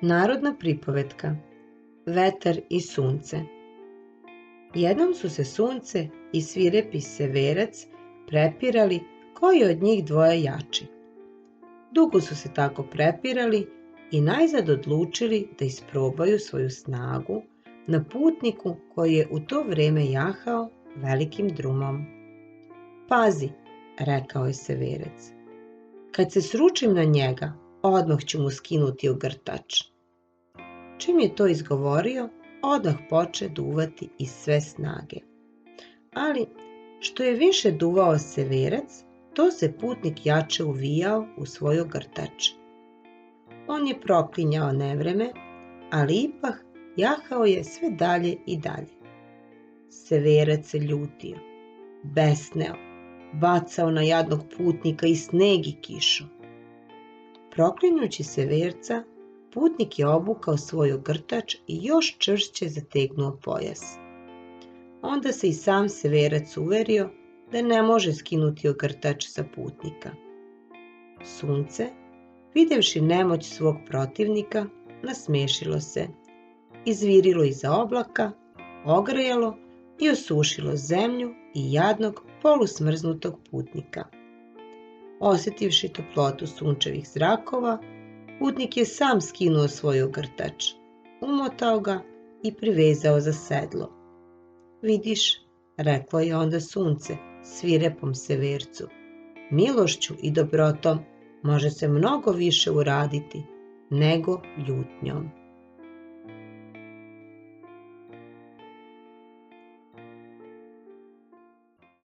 Narodna pripovetka Vetar i sunce. Jednom su se sunce i svirepi severac prepirali koji je od njih dvoje jači. Dugo su se tako prepirali i najzad odlučili da isprobaju svoju snagu na putniku koji je u to vreme jahao velikim drumom. Pazi, rekao je severac, kad se sručim na njega, odmah ću mu skinuti ogrtač. Čim je to izgovorio, odmah poče duvati iz sve snage. Ali, što je više duvao severac, to se putnik jače uvijao u svoj ogrtač. On je proklinjao nevreme, ali ipak jahao je sve dalje i dalje. Severac se ljutio, besneo, bacao na jadnog putnika i sneg i kišu. Proklinjući severca, putnik je obukao svoj ogrtač i još čvršće zategnuo pojas. Onda se i sam severac uverio da ne može skinuti ogrtač sa putnika. Sunce, videvši nemoć svog protivnika, nasmešilo se, izvirilo iza oblaka, ogrejalo i osušilo zemlju i jadnog polusmrznutog putnika. Osetivši toplotu sunčevih zrakova, putnik je sam skinuo svoj ogrtač, umotao ga i privezao za sedlo. Vidiš, reklo je onda sunce svirepom severcu, milošću i dobrotom može se mnogo više uraditi nego ljutnjom.